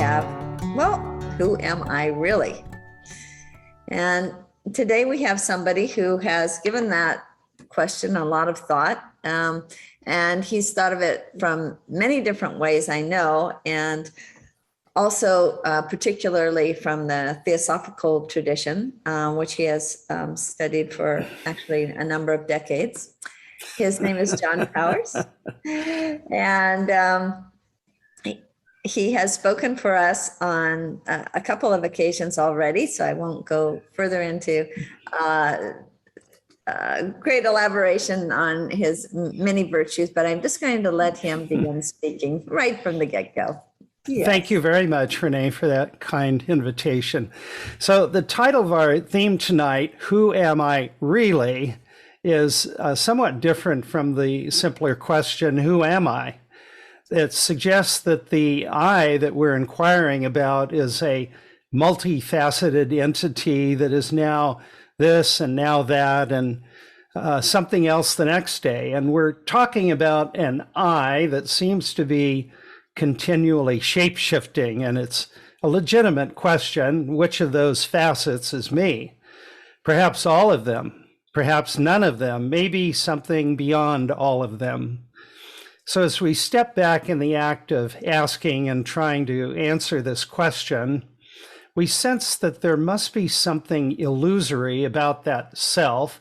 have, well, who am I really? And today we have somebody who has given that question a lot of thought. And he's thought of it from many different ways, I know, and also particularly from the Theosophical tradition, which he has studied for actually a number of decades. His name is John Powers, and he has spoken for us on a couple of occasions already, so I won't go further into great elaboration on his many virtues, but I'm just going to let him begin speaking right from the get-go. Yes. Thank you very much, Renee, for that kind invitation. So the title of our theme tonight, Who Am I Really?, is somewhat different from the simpler question, who am I? It suggests that the I that we're inquiring about is a multifaceted entity that is now this and now that and something else the next day. And we're talking about an I that seems to be continually shape-shifting, and it's a legitimate question. Which of those facets is me? Perhaps all of them, perhaps none of them, maybe something beyond all of them. So as we step back in the act of asking and trying to answer this question, we sense that there must be something illusory about that self,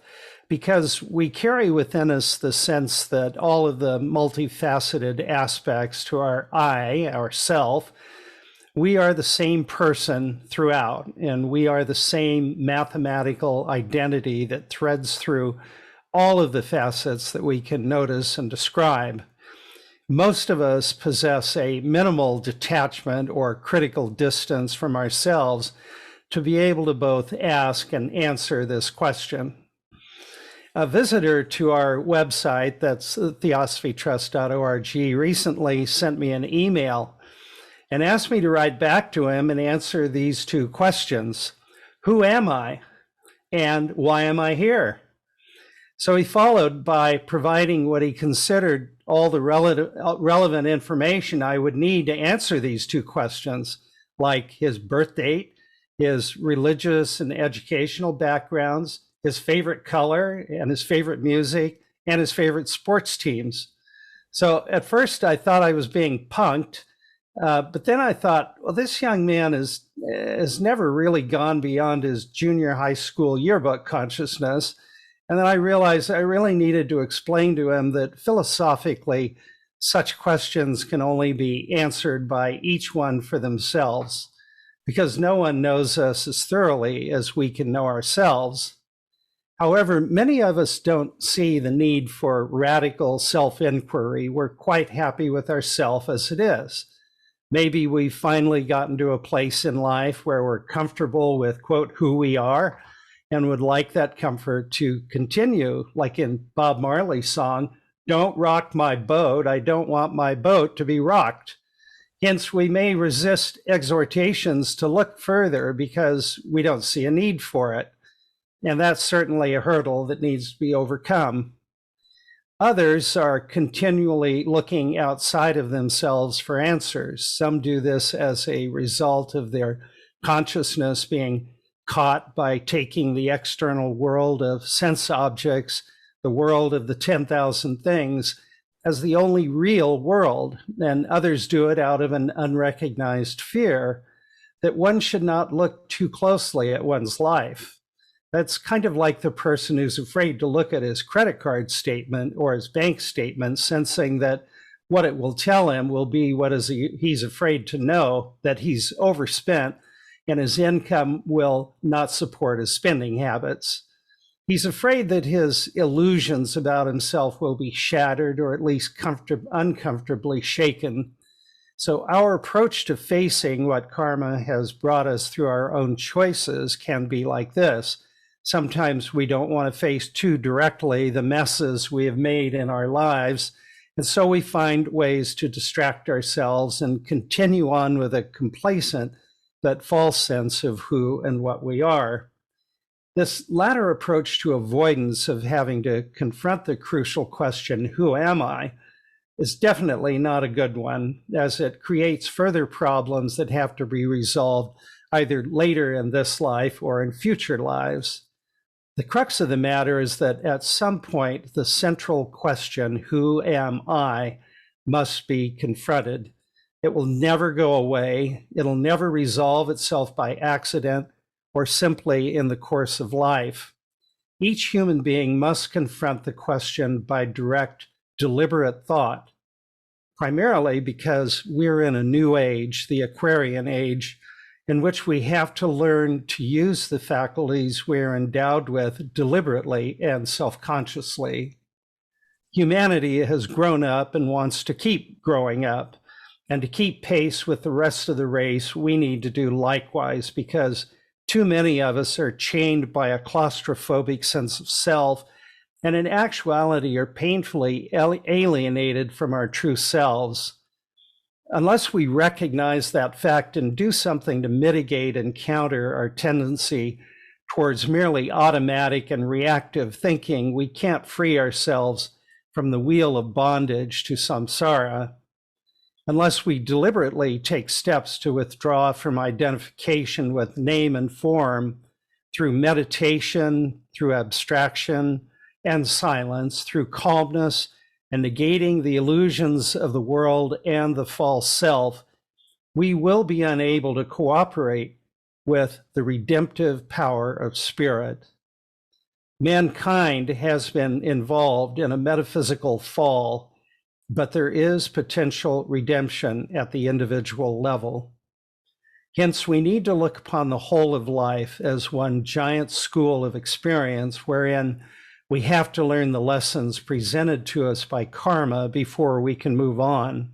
because we carry within us the sense that all of the multifaceted aspects to our I, our self, we are the same person throughout, and we are the same mathematical identity that threads through all of the facets that we can notice and describe. Most of us possess a minimal detachment or critical distance from ourselves to be able to both ask and answer this question. A visitor to our website, that's theosophytrust.org, recently sent me an email and asked me to write back to him and answer these two questions. Who am I? And why am I here? So he followed by providing what he considered all the relevant information I would need to answer these two questions, like his birth date, his religious and educational backgrounds, his favorite color and his favorite music, and his favorite sports teams. So at first I thought I was being punked, but then I thought, well, this young man has never really gone beyond his junior high school yearbook consciousness. And then I realized I really needed to explain to him that philosophically, such questions can only be answered by each one for themselves, because no one knows us as thoroughly as we can know ourselves. However, many of us don't see the need for radical self-inquiry. We're quite happy with ourselves as it is. Maybe we've finally gotten to a place in life where we're comfortable with, quote, who we are, and would like that comfort to continue, like in Bob Marley's song, "Don't rock my boat, I don't want my boat to be rocked." Hence, we may resist exhortations to look further because we don't see a need for it. And that's certainly a hurdle that needs to be overcome. Others are continually looking outside of themselves for answers. Some do this as a result of their consciousness being caught by taking the external world of sense objects, the world of the 10,000 things, as the only real world, and others do it out of an unrecognized fear that one should not look too closely at one's life. That's kind of like the person who's afraid to look at his credit card statement or his bank statement, sensing that what it will tell him will be what he's afraid to know, that he's overspent and his income will not support his spending habits. He's afraid that his illusions about himself will be shattered or at least uncomfortably shaken. So our approach to facing what karma has brought us through our own choices can be like this. Sometimes we don't want to face too directly the messes we have made in our lives, and so we find ways to distract ourselves and continue on with a complacent but false sense of who and what we are. This latter approach to avoidance of having to confront the crucial question, who am I, is definitely not a good one, as it creates further problems that have to be resolved either later in this life or in future lives. The crux of the matter is that at some point, the central question, who am I, must be confronted. It will never go away. It'll never resolve itself by accident or simply in the course of life. Each human being must confront the question by direct, deliberate thought, primarily because we're in a new age, the Aquarian age, in which we have to learn to use the faculties we're endowed with deliberately and self-consciously. Humanity has grown up and wants to keep growing up. And to keep pace with the rest of the race, we need to do likewise, because too many of us are chained by a claustrophobic sense of self, and in actuality are painfully alienated from our true selves. Unless we recognize that fact and do something to mitigate and counter our tendency towards merely automatic and reactive thinking, we can't free ourselves from the wheel of bondage to samsara. Unless we deliberately take steps to withdraw from identification with name and form through meditation, through abstraction and silence, through calmness and negating the illusions of the world and the false self, we will be unable to cooperate with the redemptive power of spirit. Mankind has been involved in a metaphysical fall, but there is potential redemption at the individual level. Hence, we need to look upon the whole of life as one giant school of experience wherein we have to learn the lessons presented to us by karma before we can move on.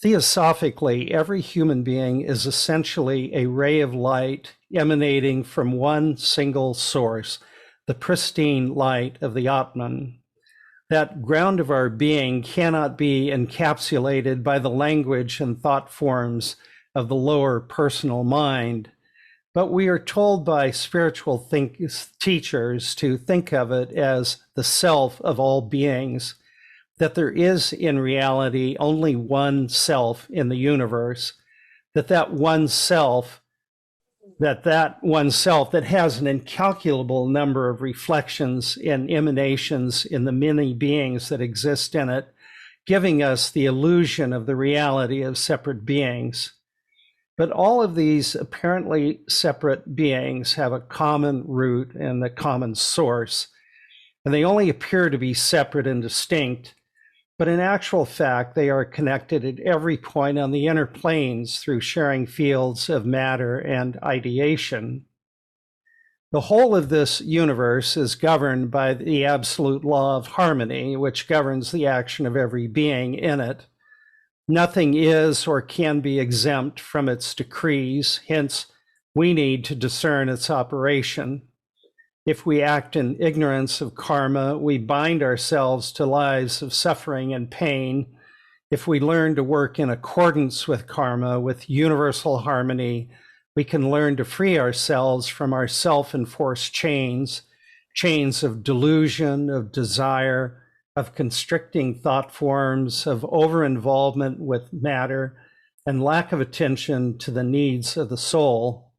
Theosophically, every human being is essentially a ray of light emanating from one single source, the pristine light of the Atman. That ground of our being cannot be encapsulated by the language and thought forms of the lower personal mind, but we are told by spiritual teachers to think of it as the self of all beings, that there is in reality only one self in the universe, that one self that has an incalculable number of reflections and emanations in the many beings that exist in it, giving us the illusion of the reality of separate beings. But all of these apparently separate beings have a common root and a common source, and they only appear to be separate and distinct, but in actual fact, they are connected at every point on the inner planes through sharing fields of matter and ideation. The whole of this universe is governed by the absolute law of harmony, which governs the action of every being in it. Nothing is or can be exempt from its decrees, hence we need to discern its operation. If we act in ignorance of karma, we bind ourselves to lives of suffering and pain. If we learn to work in accordance with karma, with universal harmony, we can learn to free ourselves from our self-enforced chains of delusion, of desire, of constricting thought forms, of over-involvement with matter, and lack of attention to the needs of the soul.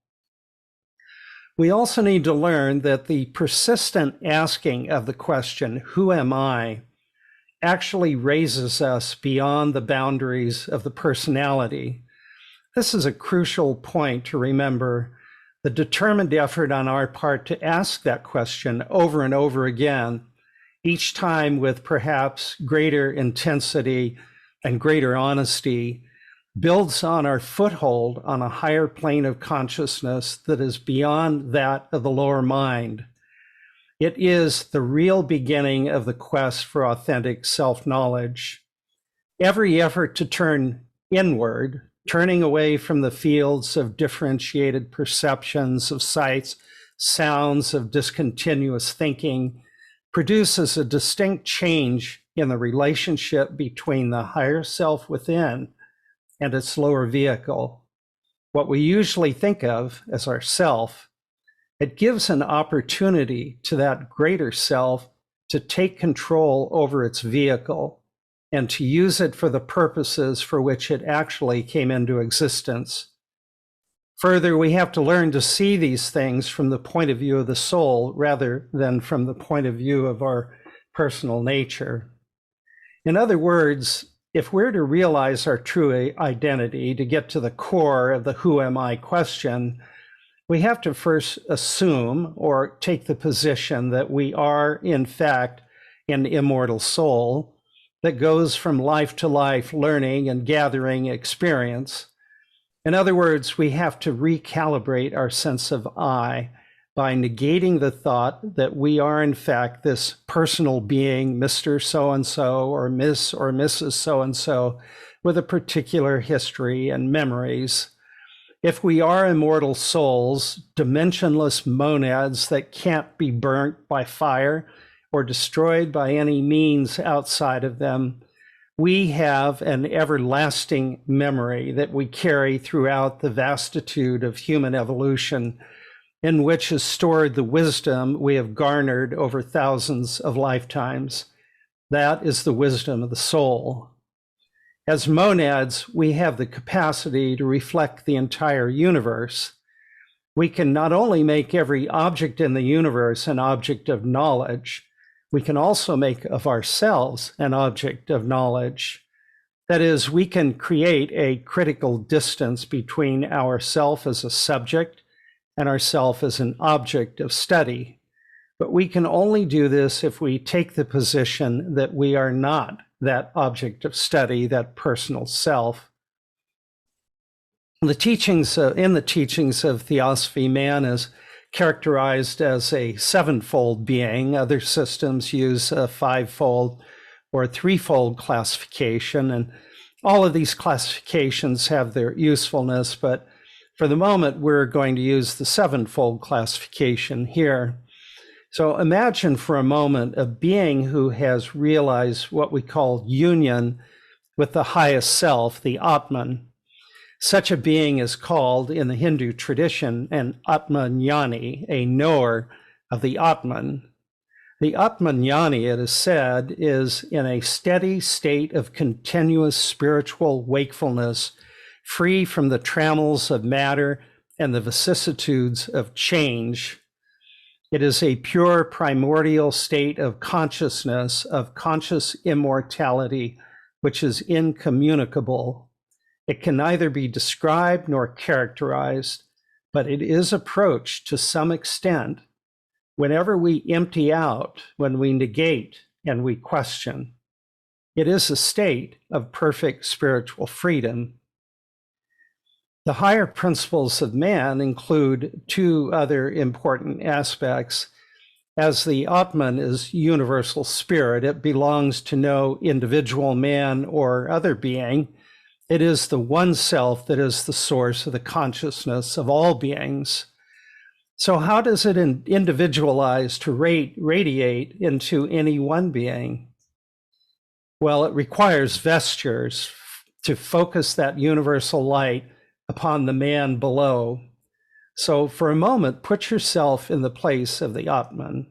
We also need to learn that the persistent asking of the question, who am I, actually raises us beyond the boundaries of the personality. This is a crucial point to remember. The determined effort on our part to ask that question over and over again, each time with perhaps greater intensity and greater honesty, builds on our foothold on a higher plane of consciousness that is beyond that of the lower mind. It is the real beginning of the quest for authentic self-knowledge. Every effort to turn inward, turning away from the fields of differentiated perceptions, of sights, sounds, of discontinuous thinking, produces a distinct change in the relationship between the higher self within and its lower vehicle, what we usually think of as our self. It gives an opportunity to that greater self to take control over its vehicle, and to use it for the purposes for which it actually came into existence. Further, we have to learn to see these things from the point of view of the soul rather than from the point of view of our personal nature. In other words, if we're to realize our true identity, to get to the core of the who am I question, we have to first assume or take the position that we are, in fact, an immortal soul that goes from life to life learning and gathering experience. In other words, we have to recalibrate our sense of I by negating the thought that we are, in fact, this personal being, Mr. So-and-so or Miss or Mrs. So-and-so, with a particular history and memories. If we are immortal souls, dimensionless monads that can't be burnt by fire or destroyed by any means outside of them, we have an everlasting memory that we carry throughout the vastitude of human evolution, in which is stored the wisdom we have garnered over thousands of lifetimes. That is the wisdom of the soul. As monads, we have the capacity to reflect the entire universe. We can not only make every object in the universe an object of knowledge, we can also make of ourselves an object of knowledge. That is, we can create a critical distance between ourself as a subject and ourself as an object of study. But we can only do this if we take the position that we are not that object of study, that personal self. In the teachings of Theosophy, man is characterized as a sevenfold being. Other systems use a fivefold or threefold classification, and all of these classifications have their usefulness, but for the moment, we're going to use the sevenfold classification here. So imagine for a moment a being who has realized what we call union with the highest self, the Atman. Such a being is called in the Hindu tradition an Atmajnani, a knower of the Atman. The Atmajnani, it is said, is in a steady state of continuous spiritual wakefulness, free from the trammels of matter and the vicissitudes of change. It is a pure primordial state of consciousness, of conscious immortality, which is incommunicable. It can neither be described nor characterized, but it is approached to some extent whenever we empty out, when we negate and we question. It is a state of perfect spiritual freedom. The higher principles of man include two other important aspects. As the Atman is universal spirit, it belongs to no individual man or other being. It is the one self that is the source of the consciousness of all beings. So how does it individualize to radiate into any one being? Well, it requires vestures to focus that universal light upon the man below. So for a moment, put yourself in the place of the Atman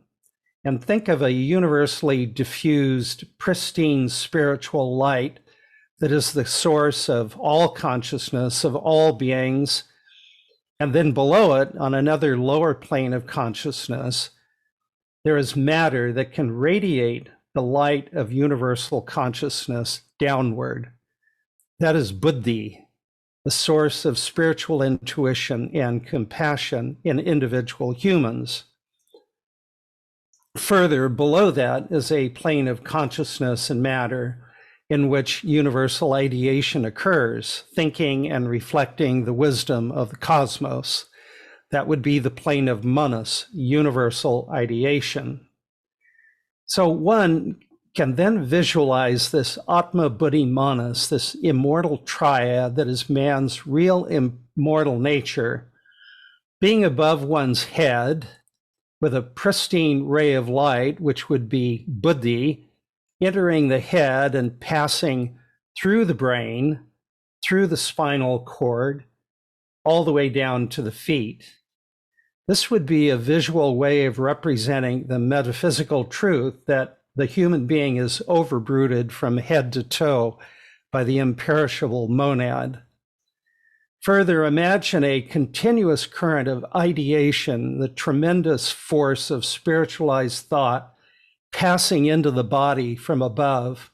and think of a universally diffused, pristine spiritual light that is the source of all consciousness, of all beings. And then below it, on another lower plane of consciousness, there is matter that can radiate the light of universal consciousness downward. That is buddhi, the source of spiritual intuition and compassion in individual humans. Further, below that is a plane of consciousness and matter in which universal ideation occurs, thinking and reflecting the wisdom of the cosmos. That would be the plane of manas, universal ideation. So one can then visualize this Atma Buddhi Manas, this immortal triad that is man's real immortal nature, being above one's head with a pristine ray of light, which would be buddhi, entering the head and passing through the brain, through the spinal cord, all the way down to the feet. This would be a visual way of representing the metaphysical truth that The human being is overbrooded from head to toe by the imperishable monad. Further, imagine a continuous current of ideation, the tremendous force of spiritualized thought passing into the body from above.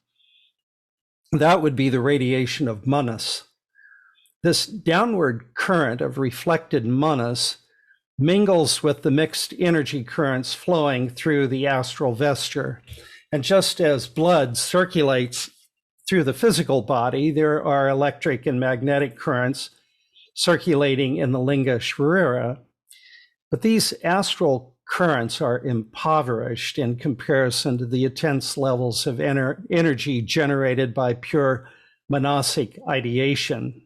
That would be the radiation of manas. This downward current of reflected manas mingles with the mixed energy currents flowing through the astral vesture. And just as blood circulates through the physical body, there are electric and magnetic currents circulating in the linga sharira. But these astral currents are impoverished in comparison to the intense levels of energy generated by pure manasic ideation.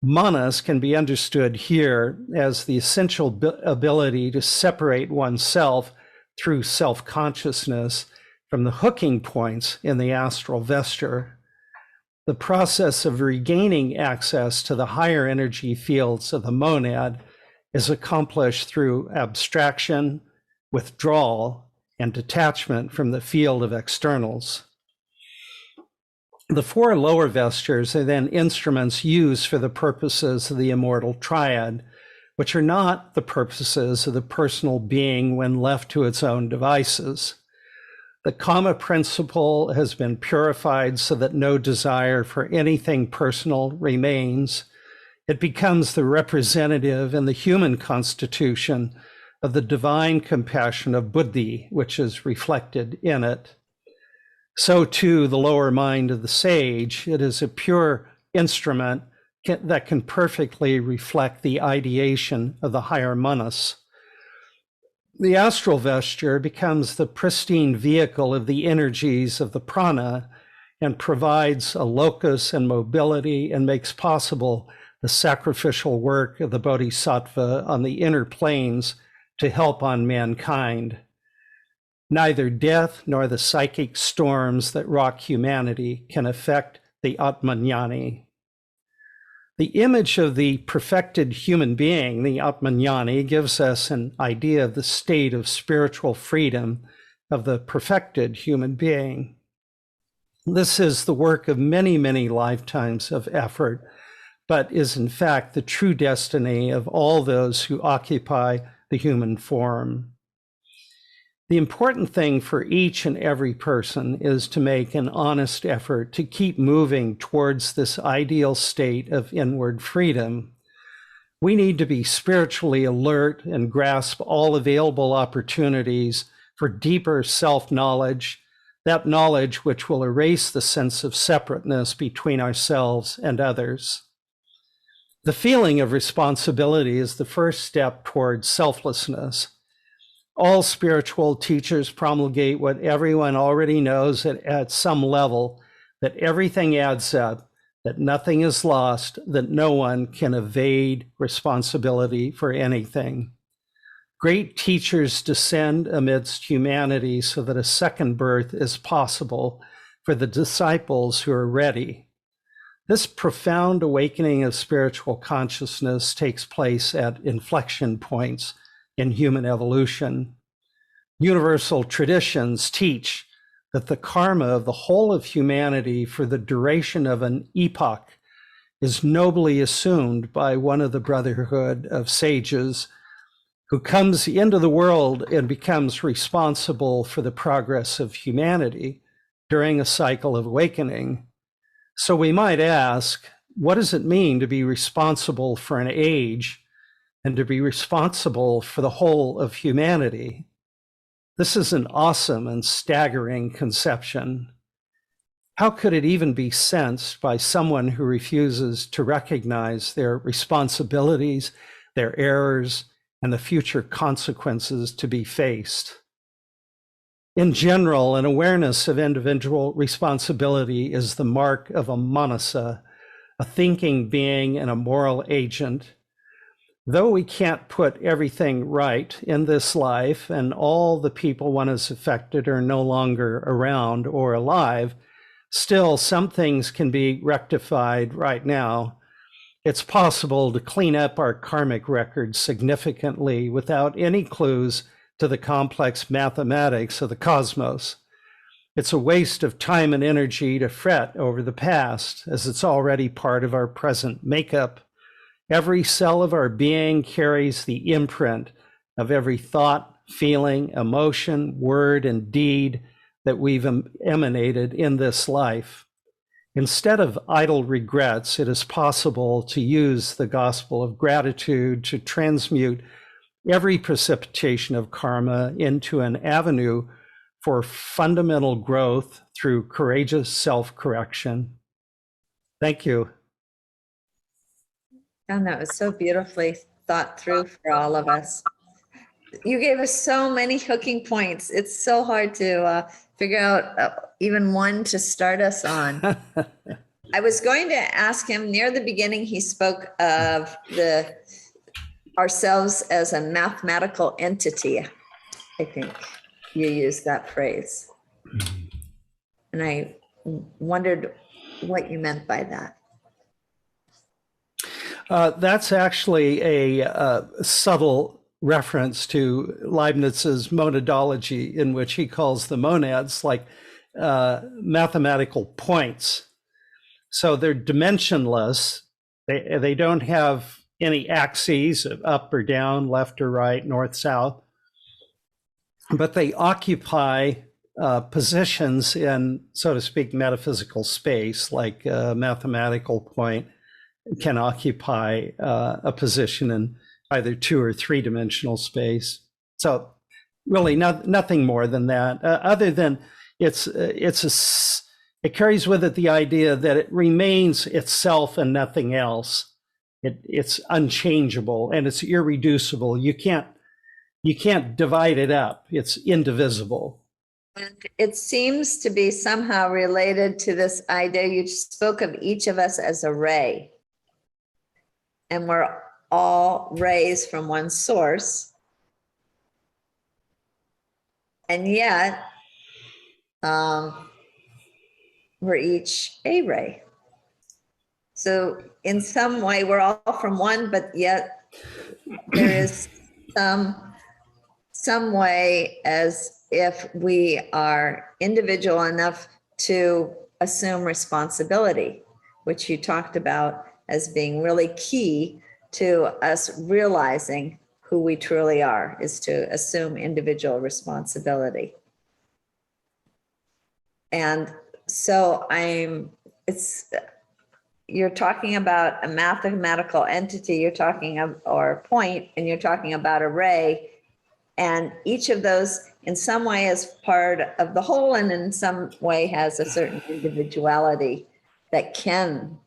Manas can be understood here as the essential ability to separate oneself through self-consciousness from the hooking points in the astral vesture. The process of regaining access to the higher energy fields of the monad is accomplished through abstraction, withdrawal, and detachment from the field of externals. The four lower vestures are then instruments used for the purposes of the immortal triad, which are not the purposes of the personal being when left to its own devices. The Kama principle has been purified so that no desire for anything personal remains. It becomes the representative in the human constitution of the divine compassion of Buddhi, which is reflected in it. So too, the lower mind of the sage, it is a pure instrument that can perfectly reflect the ideation of the higher manas. The astral vesture becomes the pristine vehicle of the energies of the prana and provides a locus and mobility and makes possible the sacrificial work of the bodhisattva on the inner planes to help on mankind. Neither death nor the psychic storms that rock humanity can affect the Atmajnani. The image of the perfected human being, the Atmajnani, gives us an idea of the state of spiritual freedom of the perfected human being. This is the work of many, many lifetimes of effort, but is in fact the true destiny of all those who occupy the human form. The important thing for each and every person is to make an honest effort to keep moving towards this ideal state of inward freedom. We need to be spiritually alert and grasp all available opportunities for deeper self-knowledge, that knowledge which will erase the sense of separateness between ourselves and others. The feeling of responsibility is the first step towards selflessness. All spiritual teachers promulgate what everyone already knows at some level, that everything adds up, that nothing is lost, that no one can evade responsibility for anything. Great teachers descend amidst humanity so that a second birth is possible for the disciples who are ready. This profound awakening of spiritual consciousness takes place at inflection points in human evolution. Universal traditions teach that the karma of the whole of humanity for the duration of an epoch is nobly assumed by one of the brotherhood of sages who comes into the world and becomes responsible for the progress of humanity during a cycle of awakening. So we might ask, what does it mean to be responsible for an age and to be responsible for the whole of humanity? This is an awesome and staggering conception. How could it even be sensed by someone who refuses to recognize their responsibilities, their errors, and the future consequences to be faced? In general, an awareness of individual responsibility is the mark of a manasa, a thinking being and a moral agent. Though we can't put everything right in this life and all the people one has affected are no longer around or alive, still some things can be rectified right now. It's possible to clean up our karmic record significantly without any clues to the complex mathematics of the cosmos. It's a waste of time and energy to fret over the past, as it's already part of our present makeup. Every cell of our being carries the imprint of every thought, feeling, emotion, word, and deed that we've emanated in this life. Instead of idle regrets, it is possible to use the gospel of gratitude to transmute every precipitation of karma into an avenue for fundamental growth through courageous self-correction. Thank you. And that was so beautifully thought through for all of us. You gave us so many hooking points. It's so hard to figure out even one to start us on. I was going to ask him, near the beginning, he spoke of ourselves as a mathematical entity. I think you used that phrase. And I wondered what you meant by that. That's actually a subtle reference to Leibniz's monadology, in which he calls the monads like mathematical points. So they're dimensionless. They don't have any axes of up or down, left or right, north, south, but they occupy positions in, so to speak, metaphysical space, like a mathematical point can occupy a position in either 2 or 3 dimensional space. So really nothing more than that, other than it carries with it the idea that it remains itself and nothing else. It's unchangeable and it's irreducible. You can't divide it up. It's indivisible. And it seems to be somehow related to this idea. You spoke of each of us as a ray. And we're all rays from one source. And yet, we're each a ray. So in some way, we're all from one, but yet there is some way as if we are individual enough to assume responsibility, which you talked about as being really key to us realizing who we truly are, is to assume individual responsibility. And so you're talking about a mathematical entity, you're talking of, or a point, and you're talking about a ray. And each of those in some way is part of the whole, and in some way has a certain individuality that can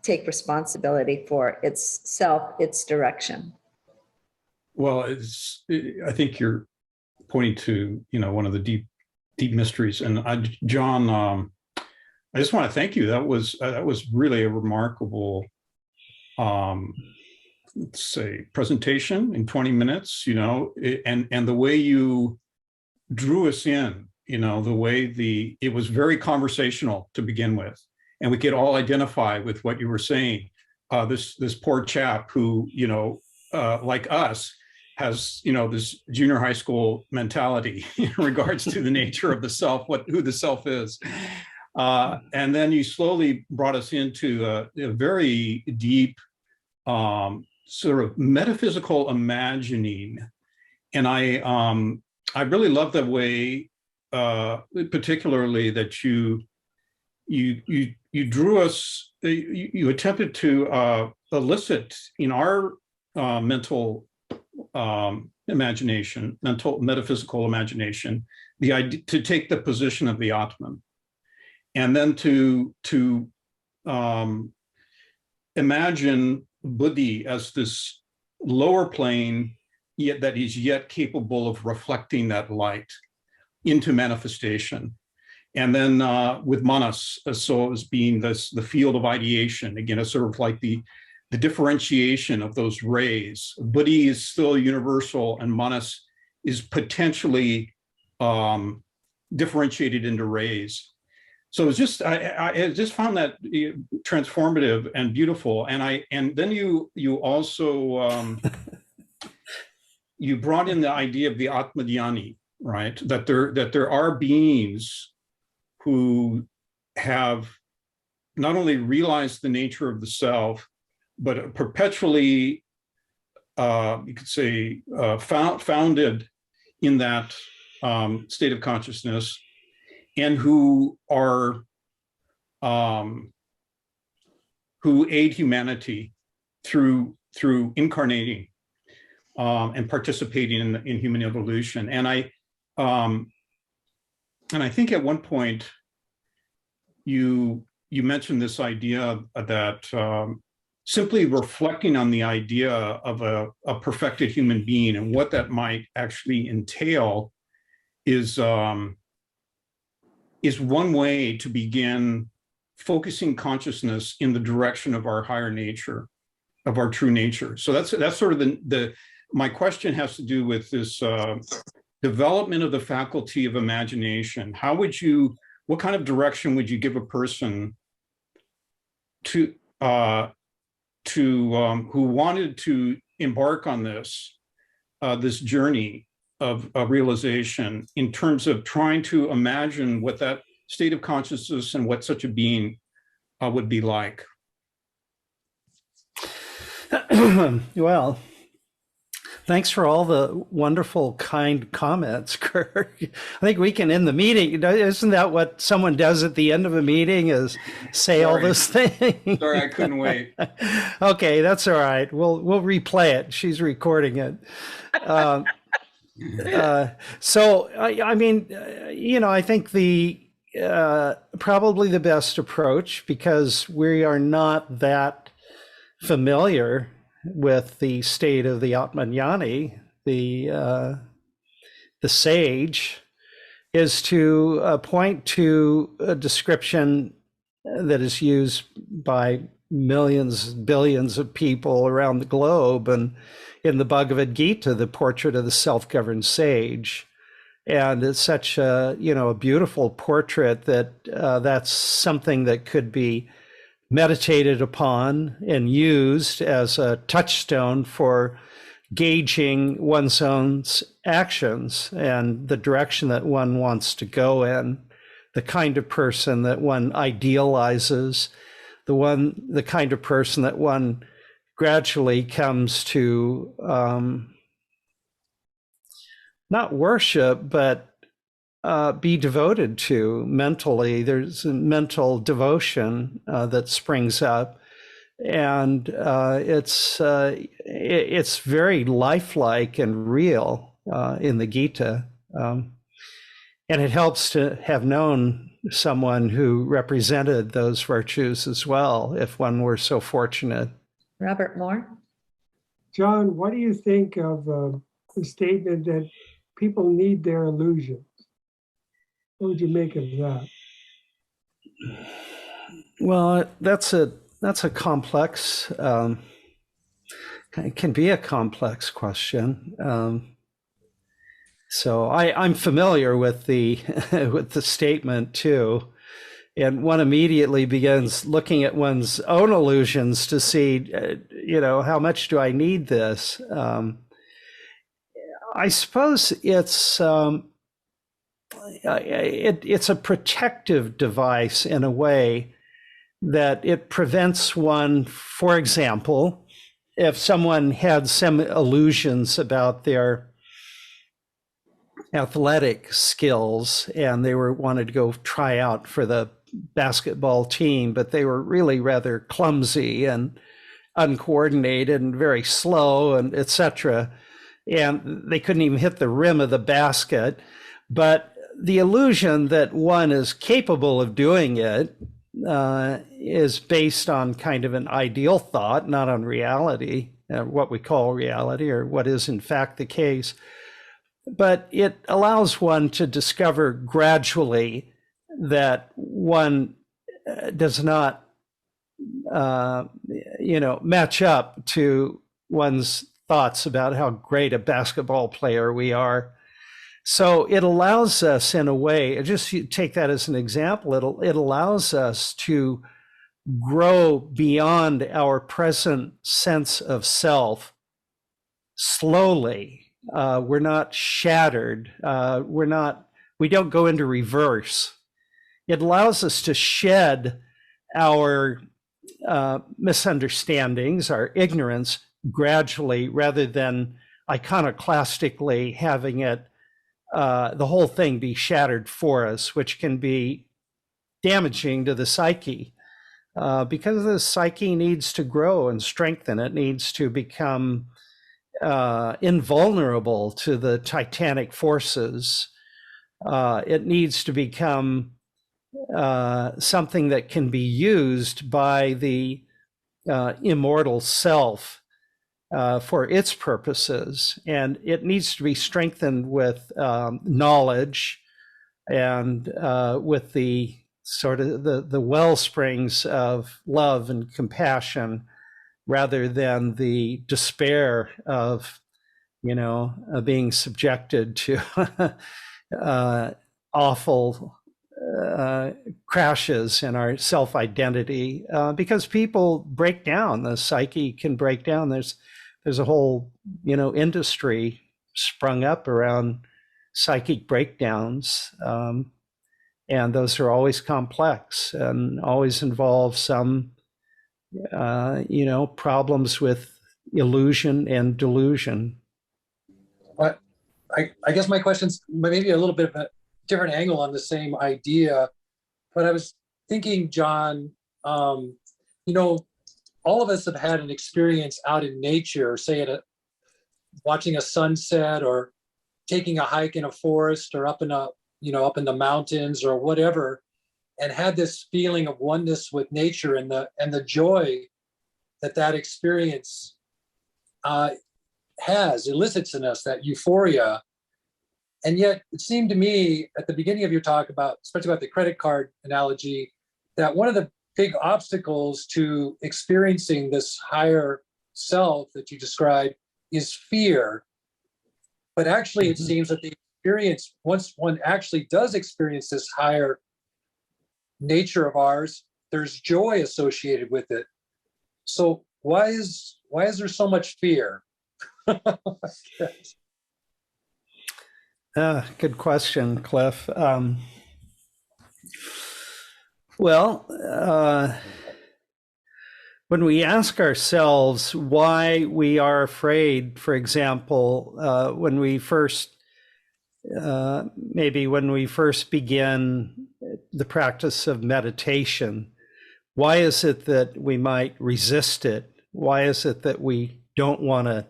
take responsibility for itself, its direction. Well, I think you're pointing to, one of the deep mysteries. And John, I just want to thank you. That was really a remarkable, let's say, presentation in 20 minutes. And the way you drew us in, the way it was very conversational to begin with. And we could all identify with what you were saying. This poor chap who, like us, has, this junior high school mentality in regards to the nature of the self, who the self is. And then you slowly brought us into a very deep sort of metaphysical imagining. And I really love the way, particularly that you drew us, you attempted to elicit in our mental imagination, metaphysical imagination, the idea to take the position of the Atman, and then to imagine Buddhi as this lower plane, yet that is yet capable of reflecting that light into manifestation. And then with Manas, so as being the field of ideation, again, it's sort of like the differentiation of those rays. Buddhi is still universal, and Manas is potentially differentiated into rays. So it's just I just found that transformative and beautiful. And then you also you brought in the idea of the Atmadhyani, right? That there are beings who have not only realized the nature of the self, but perpetually, you could say, founded in that state of consciousness, and who are who aid humanity through incarnating and participating in human evolution. And I think at one point you mentioned this idea that simply reflecting on the idea of a perfected human being and what that might actually entail is one way to begin focusing consciousness in the direction of our higher nature, of our true nature. So that's sort of my question has to do with this development of the faculty of imagination. What kind of direction would you give a person who wanted to embark on this journey of realization, in terms of trying to imagine what that state of consciousness and what such a being would be like? Well, thanks for all the wonderful, kind comments, Kirk. I think we can end the meeting. Isn't that what someone does at the end of a meeting, is say all those things? Sorry, I couldn't wait. Okay, that's all right. We'll replay it. She's recording it. So, I mean, I think probably the best approach, because we are not that familiar with the state of the Atmanjani, the sage, is to point to a description that is used by millions, billions of people around the globe, and in the Bhagavad Gita, the portrait of the self-governed sage. And it's such a beautiful portrait that that's something that could be meditated upon and used as a touchstone for gauging one's own actions and the direction that one wants to go in, the kind of person that one idealizes, the kind of person that one gradually comes to not worship, but be devoted to mentally. There's a mental devotion that springs up, and it's very lifelike and real in the Gita, and it helps to have known someone who represented those virtues as well, if one were so fortunate. Robert Moore? John, what do you think of the statement that people need their illusions? What would you make of that? Well, that's a complex, it can be a complex question. So I'm familiar with the with the statement too, and one immediately begins looking at one's own illusions to see, how much do I need this? I suppose it's a protective device in a way that it prevents one. For example, if someone had some illusions about their athletic skills and they wanted to go try out for the basketball team, but they were really rather clumsy and uncoordinated and very slow and etc., and they couldn't even hit the rim of the basket. But the illusion that one is capable of doing it is based on kind of an ideal thought, not on reality, what we call reality, or what is in fact the case. But it allows one to discover gradually that one does not, match up to one's thoughts about how great a basketball player we are. So it allows us, in a way, just take that as an example, it allows us to grow beyond our present sense of self slowly, We're not shattered. We don't go into reverse. It allows us to shed our misunderstandings, our ignorance gradually, rather than iconoclastically having it, the whole thing be shattered for us, which can be damaging to the psyche. Because the psyche needs to grow and strengthen. It needs to become invulnerable to the titanic forces. It needs to become something that can be used by the immortal self for its purposes. And it needs to be strengthened with knowledge and with the sort of the well springs of love and compassion, rather than the despair of, being subjected to awful crashes in our self-identity, because people break down. The psyche can break down. There's a whole, industry sprung up around psychic breakdowns. And those are always complex and always involve some, problems with illusion and delusion. But I guess my question's maybe a little bit of a different angle on the same idea. But I was thinking, John, all of us have had an experience out in nature, say watching a sunset or taking a hike in a forest or up in the mountains or whatever, and had this feeling of oneness with nature and the joy that experience elicits in us, that euphoria. And yet it seemed to me at the beginning of your talk especially about the credit card analogy, that one of the big obstacles to experiencing this higher self that you described is fear. But actually it seems that the experience, once one actually does experience this higher nature of ours, there's joy associated with it. So why is there so much fear? Good question, Cliff. When we ask ourselves why we are afraid, for example, when we first begin the practice of meditation, why is it that we might resist it? Why is it that we don't want to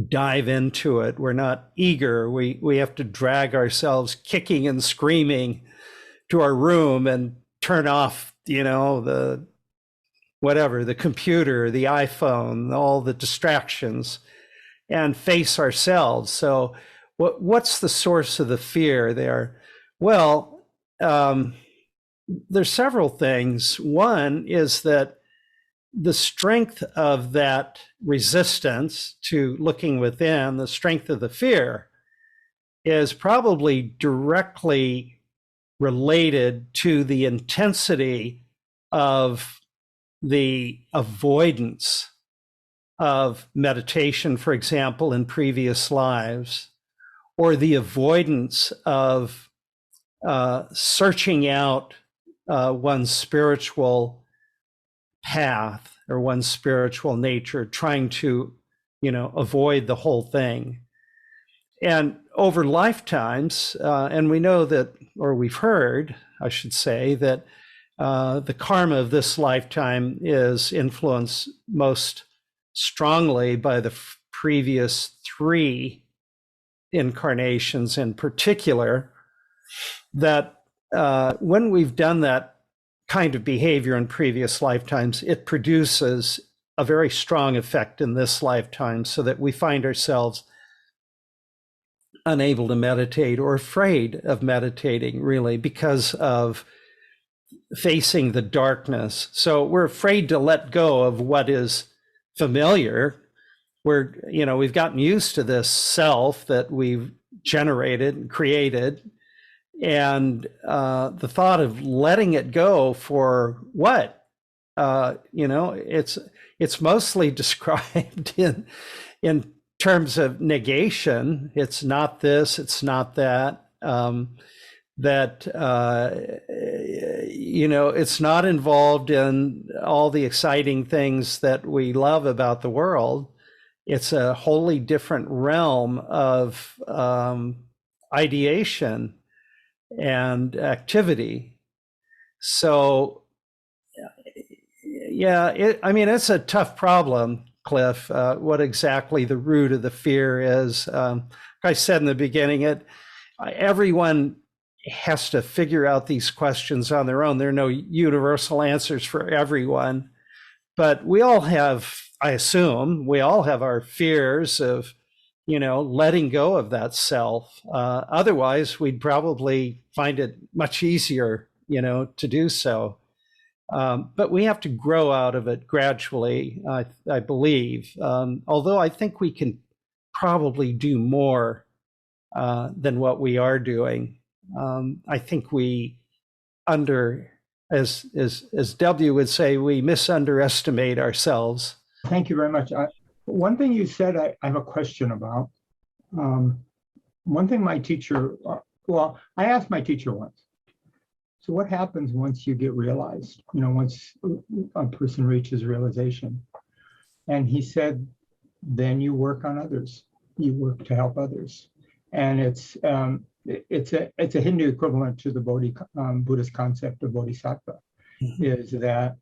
dive into it? We're not eager. We have to drag ourselves kicking and screaming to our room and turn off, the computer, the iPhone, all the distractions, and face ourselves. So what's the source of the fear there? Well, there's several things. One is that the strength of that resistance to looking within, the strength of the fear, is probably directly related to the intensity of the avoidance of meditation, for example, in previous lives, or the avoidance of searching out one's spiritual path or one's spiritual nature, trying to, avoid the whole thing. And over lifetimes, and we know that, or we've heard, I should say, that the karma of this lifetime is influenced most strongly by the previous 3 incarnations in particular, that when we've done that kind of behavior in previous lifetimes, it produces a very strong effect in this lifetime, so that we find ourselves unable to meditate or afraid of meditating, really, because of facing the darkness. So we're afraid to let go of what is familiar. We've gotten used to this self that we've generated and created. And the thought of letting it go for what? It's mostly described in terms of negation, it's not this, it's not that. It's not involved in all the exciting things that we love about the world. It's a wholly different realm of ideation and activity. So, yeah, it's a tough problem, Cliff. What exactly the root of the fear is? Like I said in the beginning, everyone has to figure out these questions on their own. There are no universal answers for everyone, but we all have, I assume, we all have our fears of, letting go of that self. Otherwise, we'd probably find it much easier, to do so. But we have to grow out of it gradually, I believe. Although I think we can probably do more than what we are doing. I think we as W would say, we misunderestimate ourselves. Thank you very much. One thing you said, I have a question about. One thing my teacher, I asked my teacher once, so what happens once you get realized, once a person reaches realization? And he said, then you work on others. You work to help others. And it's a Hindu equivalent to the Buddhist concept of bodhisattva, is that,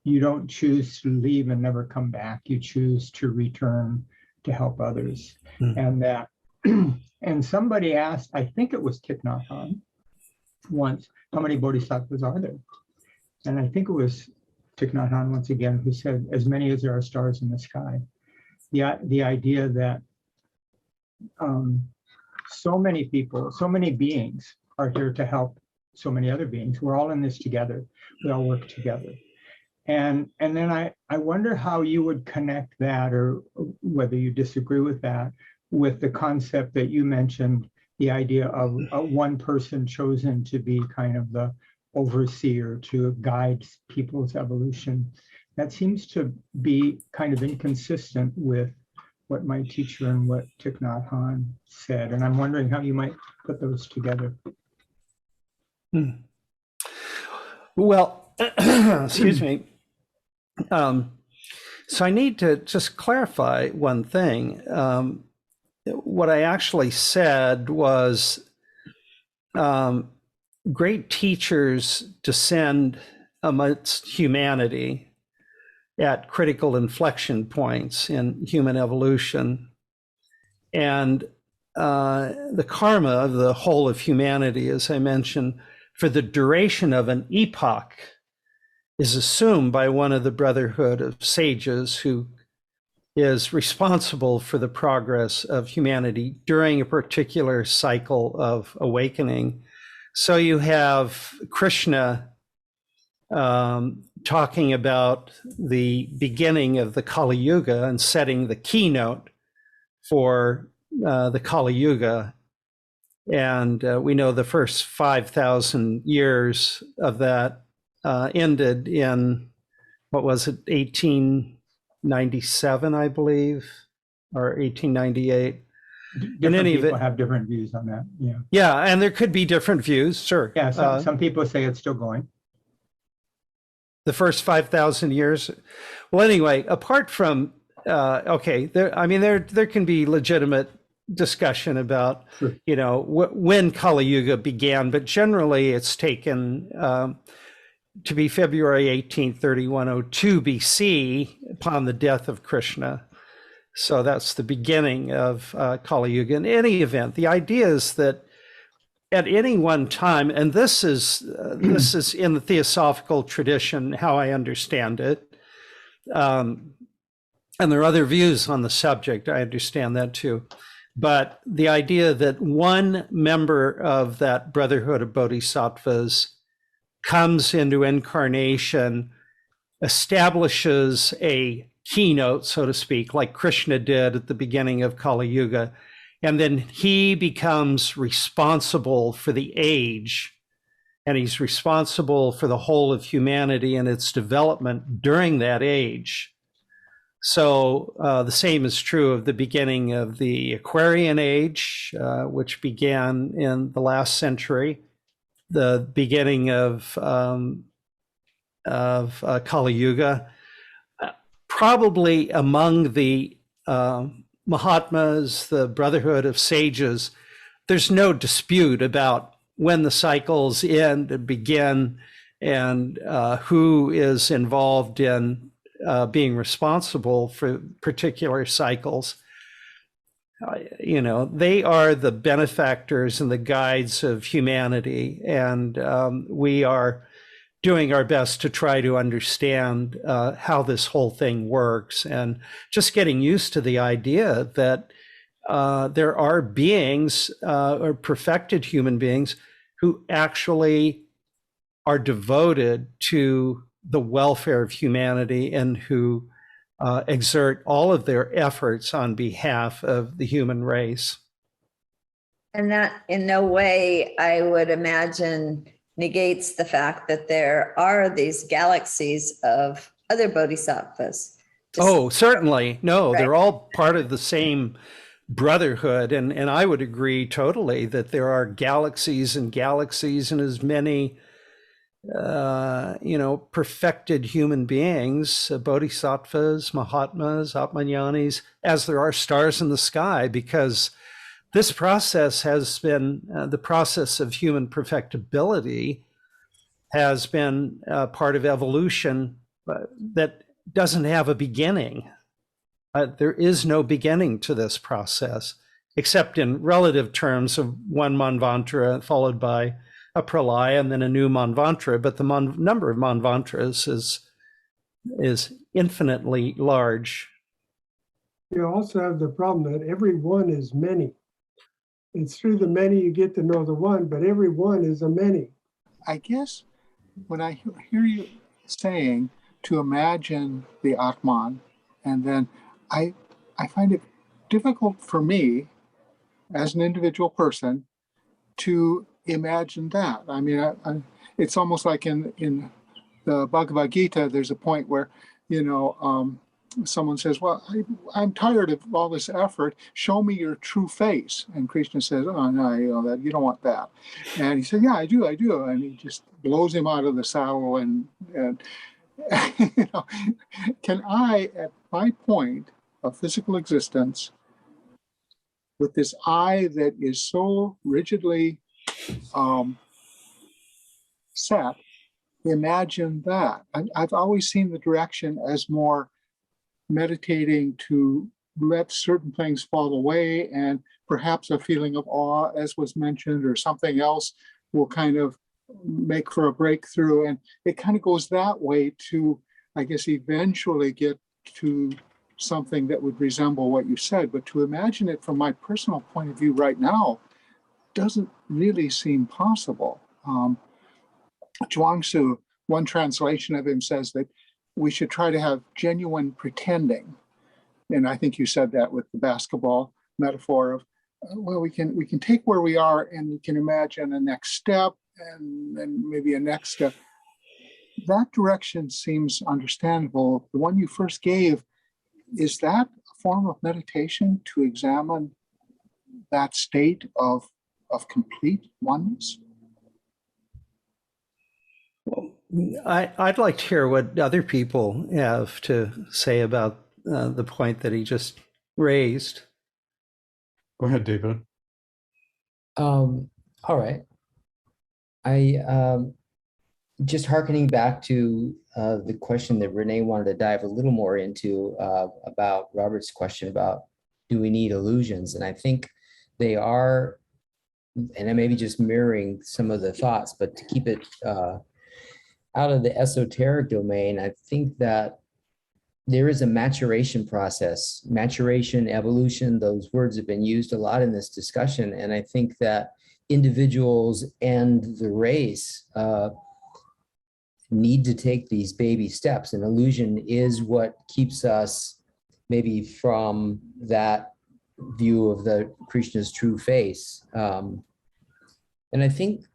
you don't choose to leave and never come back. You choose to return to help others. And that, and somebody asked, I think it was Thich Nhat Hanh once, how many bodhisattvas are there? And I think it was Thich Nhat Hanh once again who said, as many as there are stars in the sky. The idea that so many people, so many beings are here to help so many other beings. We're all in this together. We all work together. And then I wonder how you would connect that, or whether you disagree with that, with the concept that you mentioned, the idea of one person chosen to be kind of the overseer to guide people's evolution. That seems to be kind of inconsistent with what my teacher and what Thich Nhat Hanh said. And I'm wondering how you might put those together. Well, excuse me. So I need to just clarify one thing. What I actually said was great teachers descend amongst humanity at critical inflection points in human evolution. And the karma of the whole of humanity, as I mentioned, for the duration of an epoch is assumed by one of the brotherhood of sages who is responsible for the progress of humanity during a particular cycle of awakening. So you have Krishna talking about the beginning of the Kali Yuga and setting the keynote for the Kali Yuga. And we know the first 5,000 years of that ended in, what was it, 1897, I believe, or 1898. Different people have different views on that. Yeah. Yeah, and there could be different views, sure. Yeah, some people say it's still going. The first 5,000 years. Well, anyway, apart from, there can be legitimate discussion about, Sure, when Kali Yuga began, but generally it's taken to be February 18th, 3102 BC, upon the death of Krishna. So that's the beginning of Kali Yuga. In any event, the idea is that at any one time, and this is in the Theosophical tradition, how I understand it, and there are other views on the subject, I understand that too, but the idea that one member of that brotherhood of bodhisattvas comes into incarnation, establishes a keynote, so to speak, like Krishna did at the beginning of Kali Yuga, and then he becomes responsible for the age, and he's responsible for the whole of humanity and its development during that age. So the same is true of the beginning of the Aquarian Age, which began in the last century, the beginning of Kali Yuga. Probably among the Mahatmas, the Brotherhood of Sages, there's no dispute about when the cycles end and begin, and who is involved in being responsible for particular cycles. They are the benefactors and the guides of humanity, and we are doing our best to try to understand how this whole thing works, and just getting used to the idea that there are beings, or perfected human beings, who actually are devoted to the welfare of humanity and who exert all of their efforts on behalf of the human race. And that in no way, I would imagine, negates the fact that there are these galaxies of other bodhisattvas. Oh, certainly. No, Right. they're all part of the same brotherhood. And I would agree totally that there are galaxies and galaxies and as many, perfected human beings, bodhisattvas, mahatmas, atmanyanis, as there are stars in the sky, because this process has been, the process of human perfectibility has been part of evolution that doesn't have a beginning. There is no beginning to this process, except in relative terms of one manvantara followed by a pralaya and then a new manvantara. But the number of manvantaras is infinitely large. You also have the problem that every one is many. It's through the many you get to know the one, but every one is a many. I guess when I hear you saying to imagine the Atman, and then I find it difficult for me as an individual person to imagine that. I mean, it's almost like in the Bhagavad Gita, there's a point where, someone says, well, I'm tired of all this effort. Show me your true face. And Krishna says, oh, no, that you don't want that. And he said, yeah, I do. And he just blows him out of the saddle. And can I, at my point of physical existence, with this eye that is so rigidly set, imagine that? I've always seen the direction as more meditating to let certain things fall away, and perhaps a feeling of awe, as was mentioned, or something else will kind of make for a breakthrough. And it kind of goes that way to, I guess, eventually get to something that would resemble what you said. But to imagine it from my personal point of view right now doesn't really seem possible. Zhuangzi, one translation of him says that we should try to have genuine pretending. And I think you said that with the basketball metaphor of, well, we can take where we are and we can imagine a next step and then maybe a next step. That direction seems understandable. The one you first gave, is that a form of meditation to examine that state of complete oneness? I'd like to hear what other people have to say about the point that he just raised. Go ahead, David. All right. I just hearkening back to the question that Renee wanted to dive a little more into about Robert's question about, do we need illusions? And I think they are, and I may be just mirroring some of the thoughts, but to keep it out of the esoteric domain, I think that there is a maturation process, maturation, evolution. Those words have been used a lot in this discussion. And I think that individuals and the race need to take these baby steps. And illusion is what keeps us maybe from that view of the Krishna's true face. And I think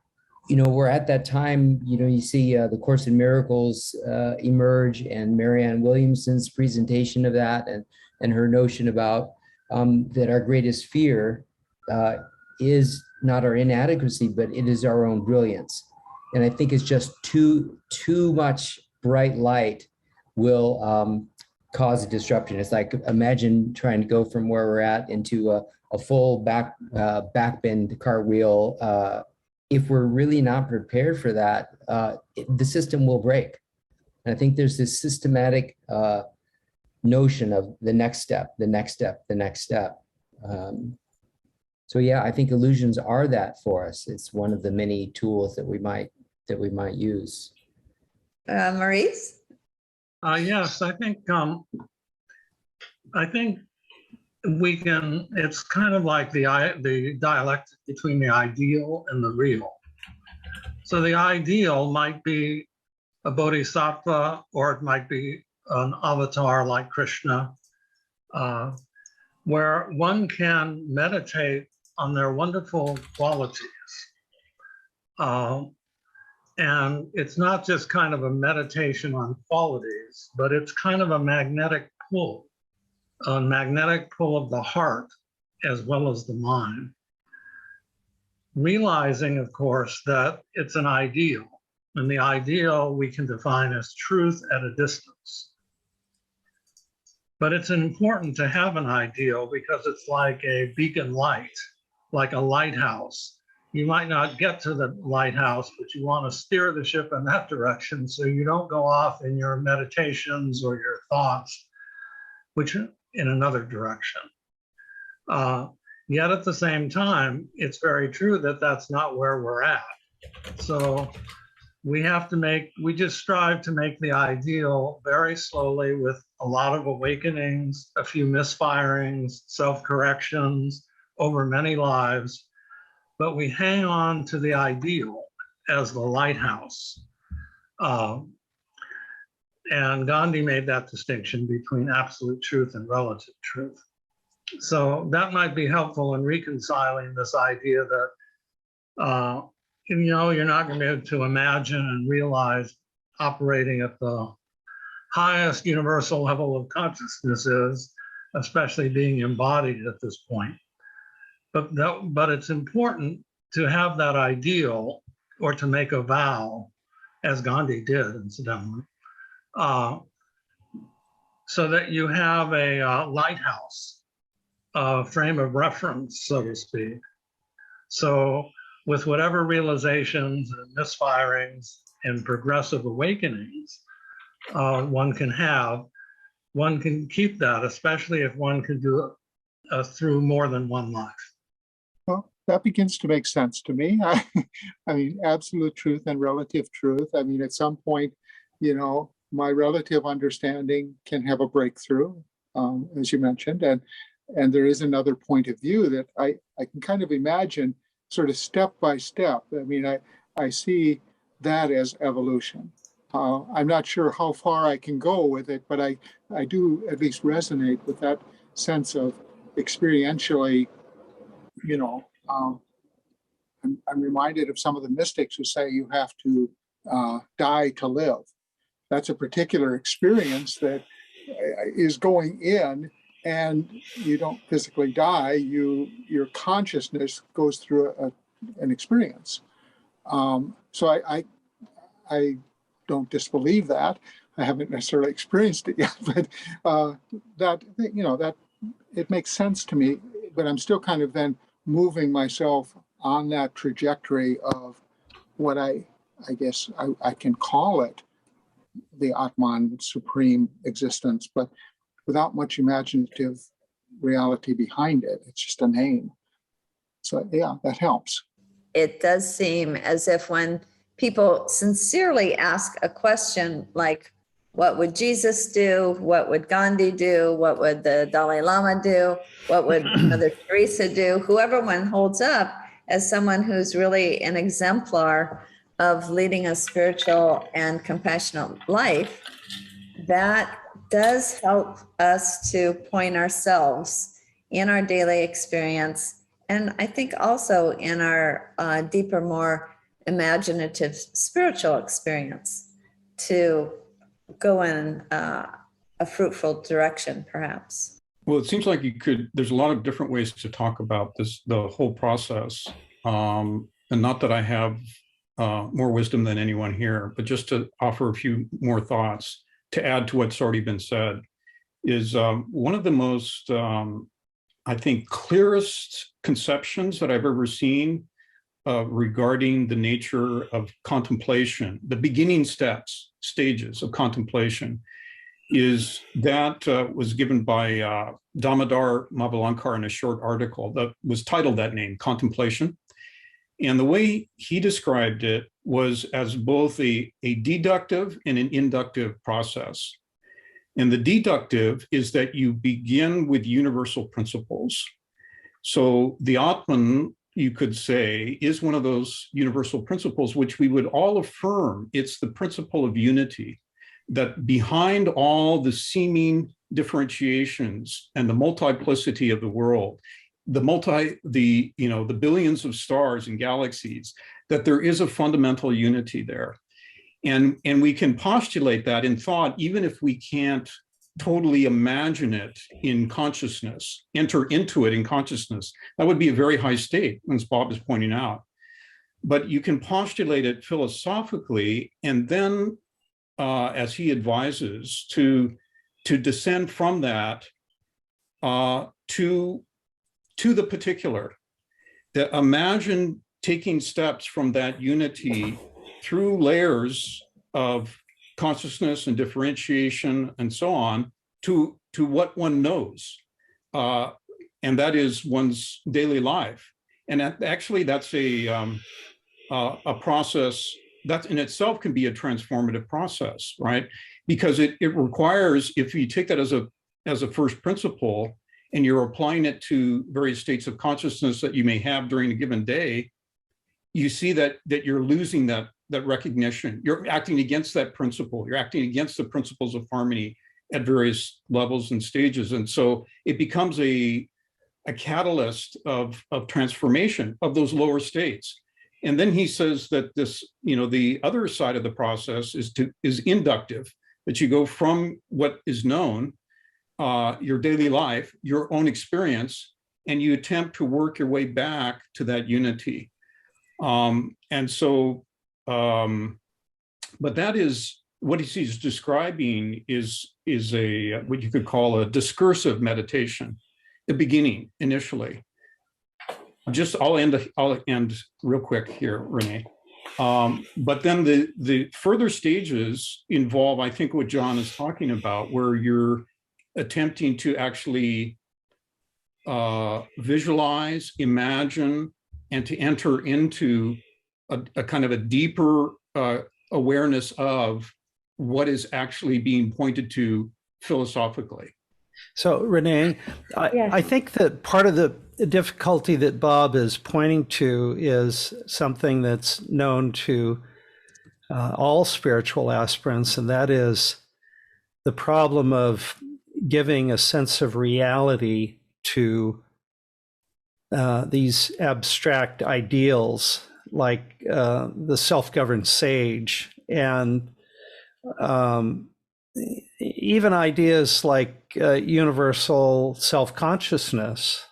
we're at that time, you see the Course in Miracles emerge, and Marianne Williamson's presentation of that, and her notion about that our greatest fear is not our inadequacy, but it is our own brilliance. And I think it's just too much bright light will cause a disruption. It's like, imagine trying to go from where we're at into a full back bend cartwheel. If we're really not prepared for that, the system will break. And I think there's this systematic notion of the next step, the next step, the next step. So yeah, I think illusions are that for us. It's one of the many tools that we might use. Maurice? Yes, I think we can. It's kind of like the dialectic between the ideal and the real. So the ideal might be a bodhisattva, or it might be an avatar like Krishna, where one can meditate on their wonderful qualities. And it's not just kind of a meditation on qualities, but it's kind of a magnetic pull of the heart as well as the mind. Realizing, of course, that it's an ideal, and the ideal we can define as truth at a distance. But it's important to have an ideal because it's like a beacon light, like a lighthouse. You might not get to the lighthouse, but you want to steer the ship in that direction so you don't go off in your meditations or your thoughts, which in another direction. Yet at the same time, it's very true that that's not where we're at. So we just strive to make the ideal very slowly, with a lot of awakenings, a few misfirings, self-corrections over many lives. But we hang on to the ideal as the lighthouse. And Gandhi made that distinction between absolute truth and relative truth. So that might be helpful in reconciling this idea that, you're not going to be able to imagine and realize operating at the highest universal level of consciousness is, especially being embodied at this point. But it's important to have that ideal, or to make a vow, as Gandhi did, incidentally, so that you have a lighthouse, a frame of reference, so to speak. So with whatever realizations and misfirings and progressive awakenings one can have, one can keep that, especially if one can do it through more than one life. Well, that begins to make sense to me. I mean, absolute truth and relative truth. I mean, at some point, my relative understanding can have a breakthrough, as you mentioned, and there is another point of view that I can kind of imagine, sort of step by step. I mean, I see that as evolution. I'm not sure how far I can go with it, but I do at least resonate with that sense of experientially. I'm reminded of some of the mystics who say you have to die to live. That's a particular experience that is going in, and you don't physically die. Your consciousness goes through an experience. So I don't disbelieve that. I haven't necessarily experienced it yet, but that it makes sense to me. But I'm still kind of then moving myself on that trajectory of what I guess I can call it the Atman, supreme existence, but without much imaginative reality behind it. It's just a name. So yeah, that helps. It does seem as if when people sincerely ask a question like, what would Jesus do? What would Gandhi do? What would the Dalai Lama do? What would Mother Teresa do? Whoever one holds up as someone who's really an exemplar of leading a spiritual and compassionate life, that does help us to point ourselves in our daily experience. And I think also in our deeper, more imaginative spiritual experience to go in a fruitful direction, perhaps. Well, it seems like there's a lot of different ways to talk about this, the whole process. And not that I have more wisdom than anyone here, but just to offer a few more thoughts to add to what's already been said, is one of the most, I think, clearest conceptions that I've ever seen regarding the nature of contemplation, the beginning stages of contemplation, is that was given by Damodar Mavalankar in a short article that was titled that name, Contemplation. And the way he described it was as both a deductive and an inductive process. And the deductive is that you begin with universal principles. So the Atman, you could say, is one of those universal principles, which we would all affirm. It's the principle of unity, that behind all the seeming differentiations and the multiplicity of the world, the billions of stars and galaxies, that there is a fundamental unity there. And we can postulate that in thought, even if we can't totally imagine it in consciousness, enter into it in consciousness. That would be a very high state, as Bob is pointing out. But you can postulate it philosophically, and then as he advises, to descend from that to the particular. That imagine taking steps from that unity through layers of consciousness and differentiation and so on to what one knows, and that is one's daily life. And actually, that's a process that in itself can be a transformative process, right? Because it requires, if you take that as a first principle and you're applying it to various states of consciousness that you may have during a given day, you see that you're losing that recognition. You're acting against that principle. You're acting against the principles of harmony at various levels and stages. And so it becomes a catalyst of transformation of those lower states. And then he says that this, the other side of the process is inductive, that you go from what is known, your daily life, your own experience, and you attempt to work your way back to that unity. But that is what he's describing is a what you could call a discursive meditation, the beginning initially. I'll end real quick here, Renee. But then the further stages involve, I think, what John is talking about, where you're attempting to actually visualize, imagine, and to enter into a kind of a deeper awareness of what is actually being pointed to philosophically. So, Renee, I think that part of the difficulty that Bob is pointing to is something that's known to all spiritual aspirants, and that is the problem of giving a sense of reality to these abstract ideals like the self-governed sage, and even ideas like universal self-consciousness.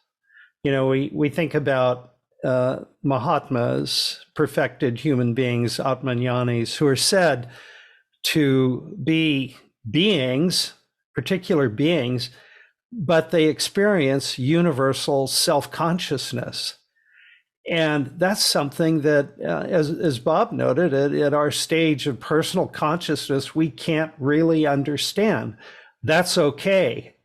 We think about Mahatmas, perfected human beings, Atmanyanis, who are said to be beings, particular beings, but they experience universal self-consciousness. And that's something that, as Bob noted, at our stage of personal consciousness, we can't really understand. That's okay.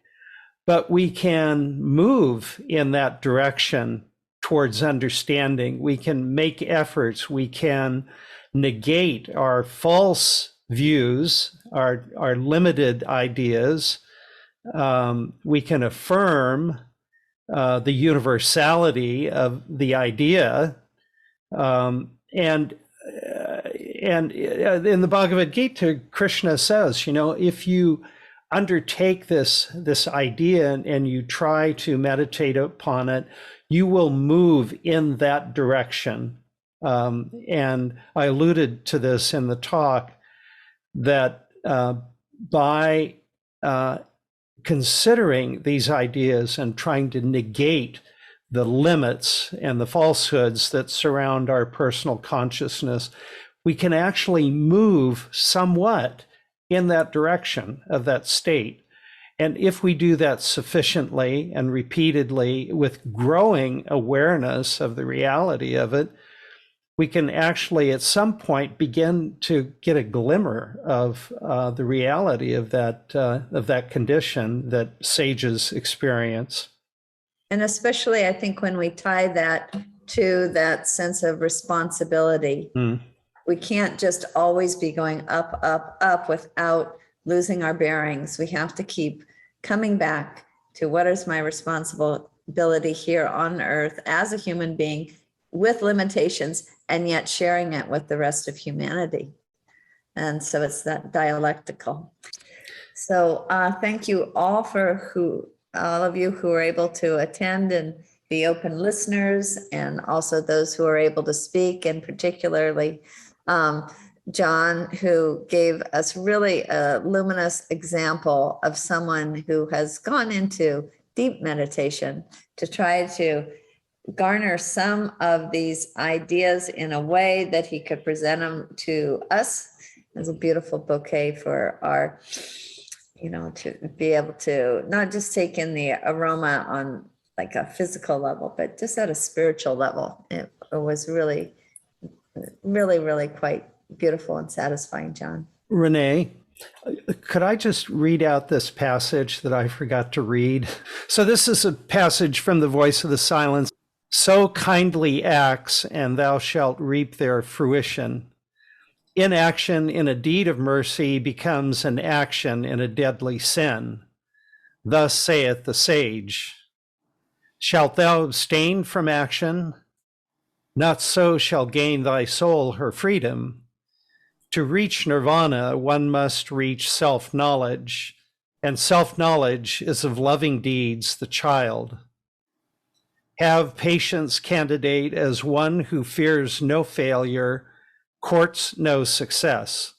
But we can move in that direction towards understanding. We can make efforts. We can negate our false views, our limited ideas. We can affirm the universality of the idea. And in the Bhagavad Gita, Krishna says, if you undertake this idea and you try to meditate upon it, you will move in that direction And I alluded to this in the talk, that by considering these ideas and trying to negate the limits and the falsehoods that surround our personal consciousness, we can actually move somewhat in that direction of that state. And if we do that sufficiently and repeatedly with growing awareness of the reality of it, we can actually at some point begin to get a glimmer of the reality of that condition that sages experience. And especially, I think, when we tie that to that sense of responsibility, we can't just always be going up, up, up without losing our bearings. We have to keep coming back to what is my responsibility here on earth as a human being with limitations, and yet sharing it with the rest of humanity. And so it's that dialectical. So thank you all all of you who are able to attend and be open listeners, and also those who are able to speak, and particularly John, who gave us really a luminous example of someone who has gone into deep meditation to try to garner some of these ideas in a way that he could present them to us as a beautiful bouquet for our, to be able to not just take in the aroma on like a physical level, but just at a spiritual level. It was really, really, really quite beautiful and satisfying, John. Renee, could I just read out this passage that I forgot to read? So this is a passage from The Voice of the Silence. So kindly acts, and thou shalt reap their fruition. Inaction in a deed of mercy becomes an action in a deadly sin. Thus saith the sage. Shalt thou abstain from action? Not so shall gain thy soul her freedom. To reach nirvana, one must reach self-knowledge, and self-knowledge is of loving deeds the child. Have patience, candidate, as one who fears no failure, courts no success.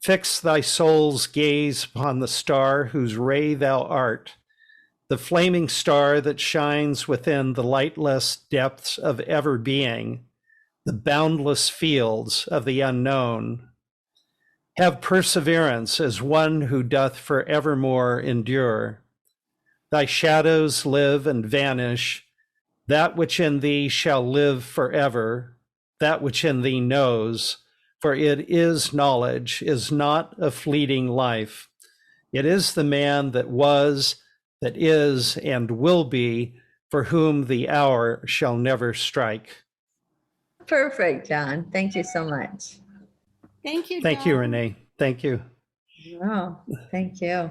Fix thy soul's gaze upon the star whose ray thou art, the flaming star that shines within the lightless depths of ever being, the boundless fields of the unknown. Have perseverance as one who doth forevermore endure. Thy shadows live and vanish. That which in thee shall live forever, that which in thee knows, for it is knowledge, is not a fleeting life. It is the man that was, that is, and will be, for whom the hour shall never strike. Perfect, John. Thank you so much. Thank you, Thank you, John. Renee. Thank you. Oh, thank you.